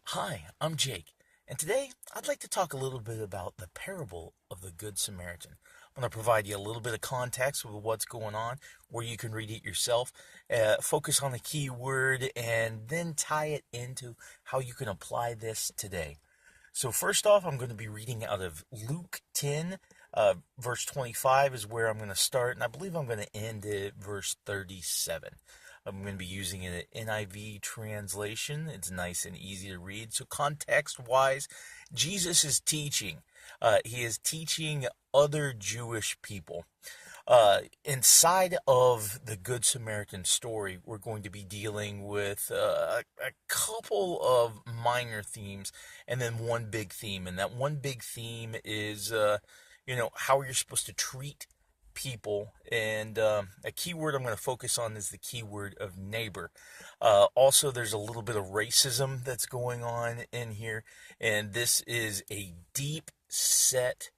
Hi, I'm Jake, and today I'd like to talk a little bit about the parable of the Good Samaritan. I'm going to provide you a little bit of context with what's going on, where you can read it yourself, focus on the key word, and then tie it into how you can apply this today. So, first off, I'm going to be reading out of Luke 10, verse 25 is where I'm going to start, and I believe I'm going to end at verse 37. I'm going to be using an NIV translation. It's nice and easy to read. So, context wise, Jesus is teaching. He is teaching other Jewish people. Inside of the Good Samaritan story, we're going to be dealing with a couple of minor themes and then one big theme. And that one big theme is, how you're supposed to treat people. And a key word I'm going to focus on is the key word of neighbor. Also, there's a little bit of racism that's going on in here. And this is a deep set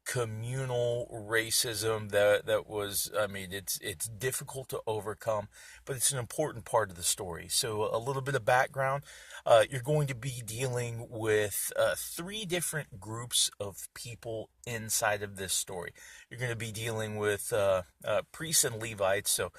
communal racism that was, I mean, it's difficult to overcome, but it's an important part of the story. So a little bit of background. You're going to be dealing with three different groups of people inside of this story. You're going to be dealing with priests and Levites, so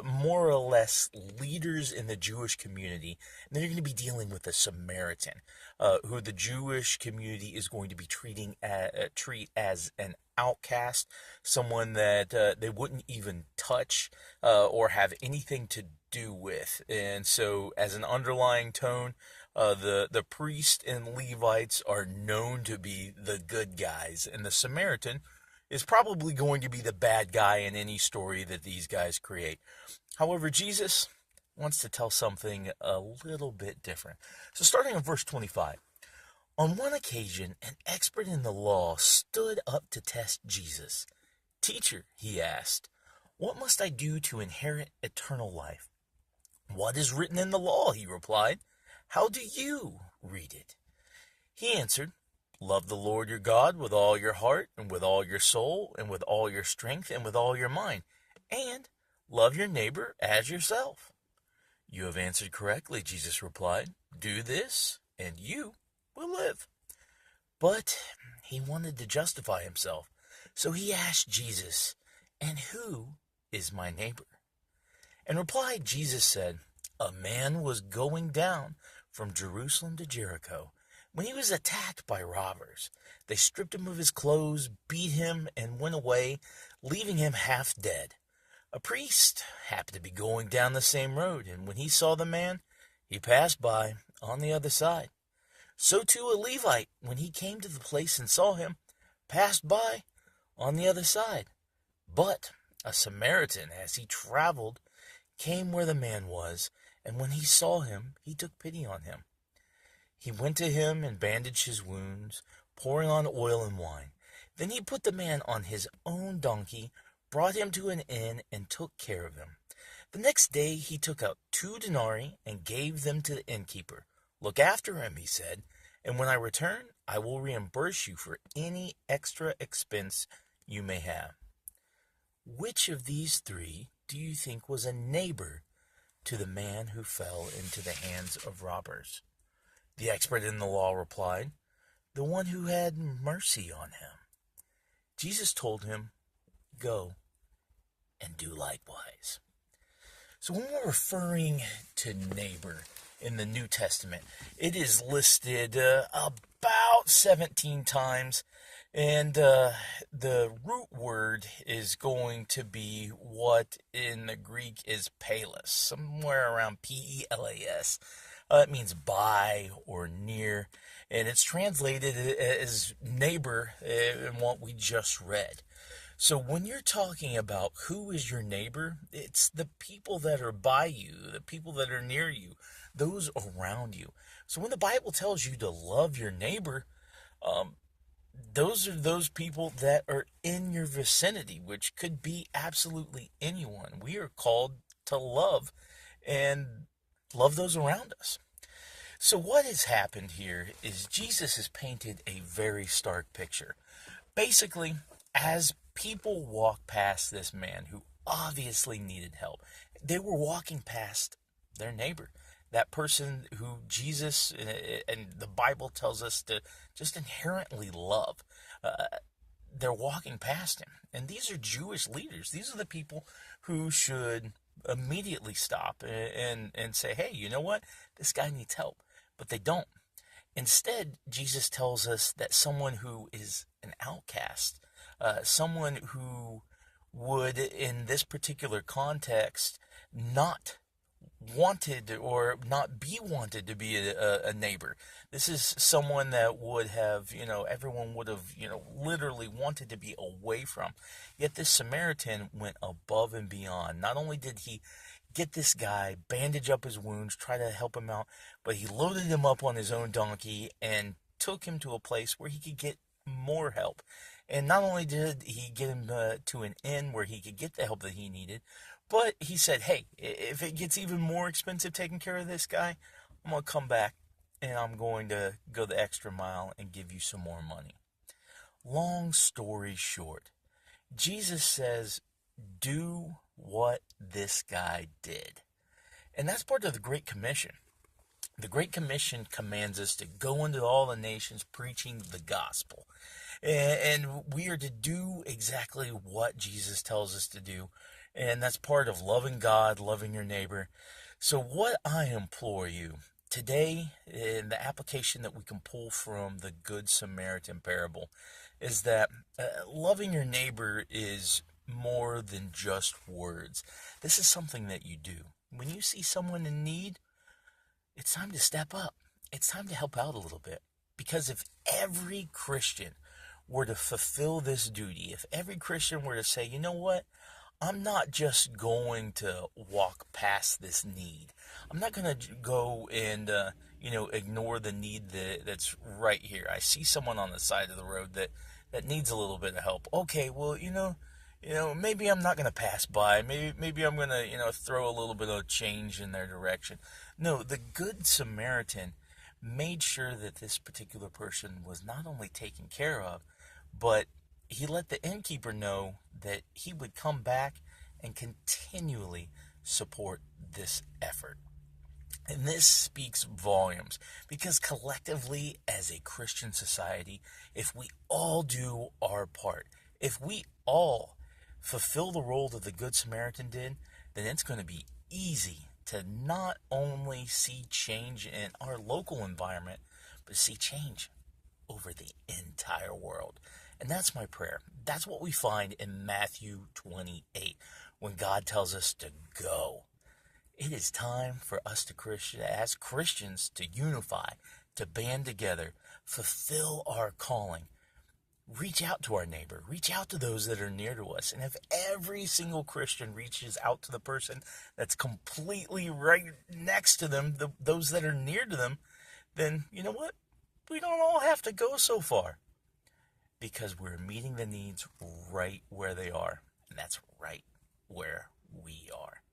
more or less leaders in the Jewish community. And then you're going to be dealing with a Samaritan, who the Jewish community is going to be treat as an outcast, someone that they wouldn't even touch or have anything to do with. And so, as an underlying tone, the priest and Levites are known to be the good guys, and the Samaritan is probably going to be the bad guy in any story that these guys create. However, Jesus wants to tell something a little bit different. So, starting in verse 25. On one occasion, an expert in the law stood up to test Jesus. Teacher, he asked, what must I do to inherit eternal life? What is written in the law? He replied. How do you read it? He answered, love the Lord your God with all your heart and with all your soul and with all your strength and with all your mind, and love your neighbor as yourself. You have answered correctly, Jesus replied. Do this, and you will live. But he wanted to justify himself, so he asked Jesus, and who is my neighbor? In reply, Jesus said, a man was going down from Jerusalem to Jericho when he was attacked by robbers. They stripped him of his clothes, beat him, and went away, leaving him half dead. A priest happened to be going down the same road, and when he saw the man, he passed by on the other side. So too a Levite, when he came to the place and saw him, passed by on the other side. But a Samaritan, as he traveled, came where the man was, and when he saw him, he took pity on him. He went to him and bandaged his wounds, pouring on oil and wine. Then he put the man on his own donkey, brought him to an inn, and took care of him. The next day he took out 2 denarii and gave them to the innkeeper. Look after him, he said, and when I return, I will reimburse you for any extra expense you may have. Which of these three do you think was a neighbor to the man who fell into the hands of robbers? The expert in the law replied, the one who had mercy on him. Jesus told him, go and do likewise. So when we're referring to neighbor in the New Testament, it is listed about 17 times, and the root word is going to be what in the Greek is pelas, somewhere around P-E-L-A-S. It means by or near, and it's translated as neighbor in what we just read. So when you're talking about who is your neighbor, it's the people that are by you, the people that are near you, those around you. So when the Bible tells you to love your neighbor, those are those people that are in your vicinity, which could be absolutely anyone. We are called to love and love those around us. So what has happened here is Jesus has painted a very stark picture. Basically, as people walked past this man who obviously needed help, they were walking past their neighbor. that person who Jesus and the Bible tells us to just inherently love. Uh, they're walking past him. And these are Jewish leaders. These are the people who should immediately stop and say, hey, you know what? This guy needs help. But they don't. Instead, Jesus tells us that someone who is an outcast, someone who would, in this particular context, not wanted or not be wanted to be a neighbor. This is someone that would have, everyone would have, literally wanted to be away from. Yet this Samaritan went above and beyond. Not only did he get this guy, bandage up his wounds, try to help him out, but he loaded him up on his own donkey and took him to a place where he could get more help. And not only did he get him to an inn where he could get the help that he needed, but he said, hey, if it gets even more expensive taking care of this guy, I'm going to come back and I'm going to go the extra mile and give you some more money. Long story short, Jesus says, do what this guy did. And that's part of the Great Commission. The Great Commission commands us to go into all the nations preaching the gospel. And we are to do exactly what Jesus tells us to do. And that's part of loving God, loving your neighbor. So what I implore you today, in the application that we can pull from the Good Samaritan parable, is that loving your neighbor is more than just words. This is something that you do. When you see someone in need, it's time to step up. It's time to help out a little bit. Because if every Christian were to fulfill this duty, if every Christian were to say, you know what, I'm not just going to walk past this need. I'm not going to go and, ignore the need that's right here. I see someone on the side of the road that needs a little bit of help. Okay, well, maybe I'm not going to pass by. Maybe I'm going to, throw a little bit of change in their direction. No, the Good Samaritan made sure that this particular person was not only taken care of, but he let the innkeeper know that he would come back and continually support this effort. And this speaks volumes because collectively as a Christian society, if we all do our part, if we all fulfill the role that the Good Samaritan did, then it's going to be easy to not only see change in our local environment, but see change over the entire world. And that's my prayer. That's what we find in Matthew 28 when God tells us to go. It is time for us as Christians to unify, to band together, fulfill our calling. Reach out to our neighbor. Reach out to those that are near to us. And if every single Christian reaches out to the person that's completely right next to them, those that are near to them, then you know what? We don't all have to go so far. Because we're meeting the needs right where they are. And that's right where we are.